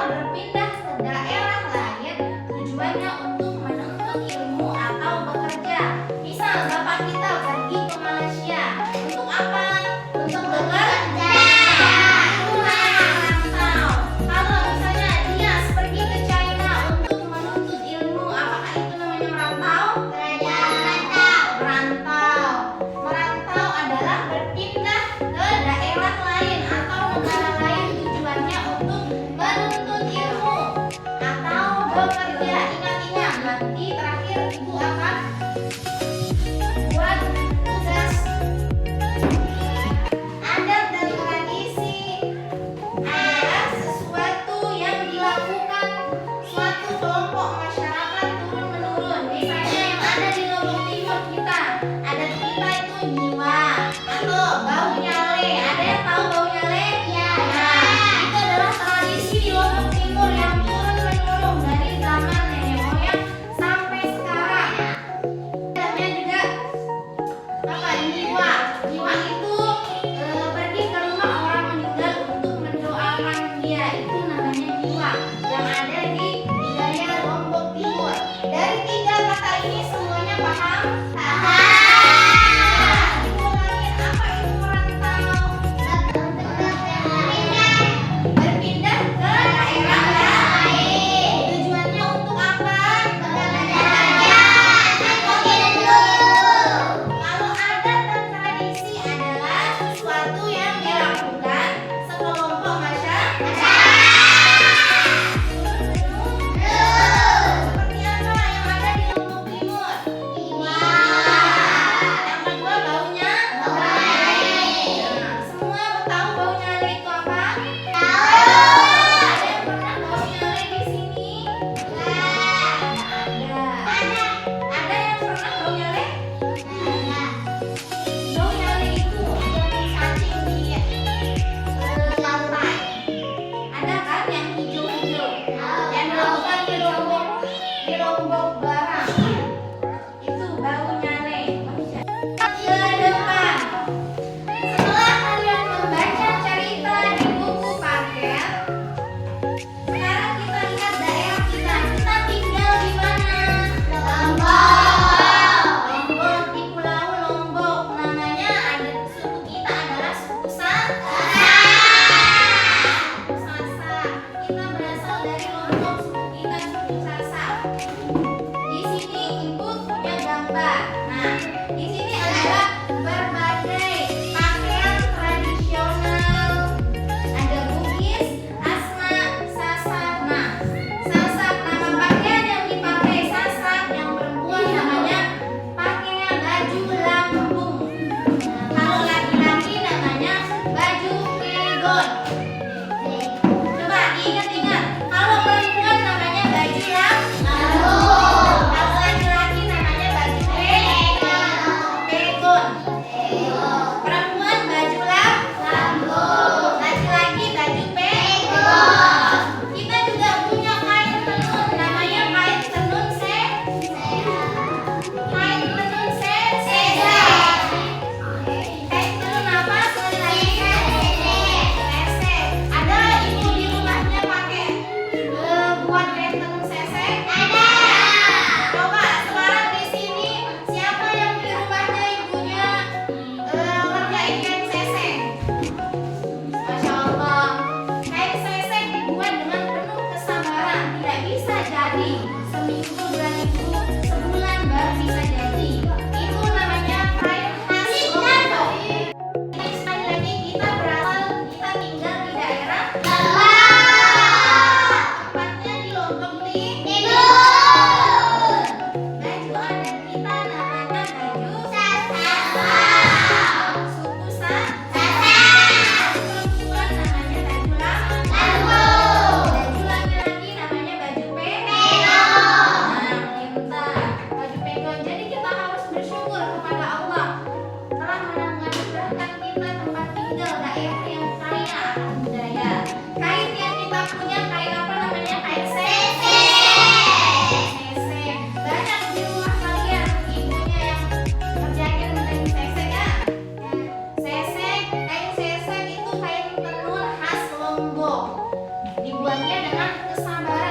berpindah ke daerah lain tujuannya untuk menuntut ilmu atau bekerja. Misal bapak kita pergi ke Malaysia untuk apa? Untuk bekerja. Itu merantau. Kalau misalnya dia pergi ke China untuk menuntut ilmu, apakah itu namanya merantau? Merantau. Merantau adalah berpindah ke daerah lain atau negara lain tujuannya untuk menuntut ilmu atau bekerja. Ingat-ingat, nanti terakhir ibu akan buat tugas. Adat dan tradisi adalah sesuatu yang dilakukan suatu kelompok masyarakat turun-menurun. Misalnya yang ada di Lombok Timur kita, adat kita itu nyiwa atau bau nyale. Ada yang tahu bau nyale? Ya. Nah, itu adalah tradisi di Lombok Timur yang turun-menurun dari zaman nenek moyang sampai sekarang. Namanya juga apa? Nyiwa. Nyiwa itu pergi ke rumah orang meninggal untuk mendoakan dia. Itu namanya nyiwa yang ada di wilayah Lombok Timur. Dari tiga kata ini semuanya paham? Diulangi, apa itu merantau? Berpindah ke daerah lain. Tujuannya untuk apa? Kalau adat dan tradisi adalah sesuatu yang dilakukan sekelompok masyarakat. Seperti apa yang ada di Lombok Timur? Yang kedua baunya baik. Semua tahu bau nyale itu apa? Ada yang pernah bau nyale di sini? Ada. Ada yang pernah bau nyale? Bau nyale itu yang cacing di lantai. Ada kan yang hijau-hijau? Yang dilakukan di Lombok Barat. Itu bau nyale. Ke depan. Setelah kalian membaca cerita di buku paket, sekarang kita lihat daerah kita. Kita tinggal di mana? Lombok, di Pulau Lombok. Namanya ada suku kita adalah suku Sasak. Kita berasal dari Lombok, suku kita suku Sasak. Di sini ibu punya gambar. Nah, di sini adalah berbagai pakaian tradisional. Ada Bugis, Asma, Sasak. Nah, Sasak nama pakaian yang dipakai Sasak yang perempuan namanya pakaian baju lambung. Kalau laki-laki namanya baju kegon. Coba diingat-ingat. Kalau perempuan namanya baju lambung. Kalau laki-laki namanya baju kegon. Perempuan baju lambung. Laki-laki baju pegon. Kita juga punya kain tenun namanya kain tenun kain tenun sesek. Kain tenun apa? Sekali lagi. Sesek. Ada ibu di rumahnya pakai buat kain tenun sesek? Ada. Coba sekarang di sini siapa yang di rumahnya ibunya ngerjain kain sesek? Masya Allah. Kain sesek dibuat dengan penuh kesabaran. Tidak bisa jadi seminggu, 2 minggu, sebulan baru bisa jadi. Itu namanya kain khas Lombok. Ini sekali lagi kita tinggal di daerah tepatnya di Lombok Timur. Baju adat kita namanya baju Sasak. Suku Sasak. Perempuan namanya baju lambung. Baju laki-laki namanya baju pegon. kesabaran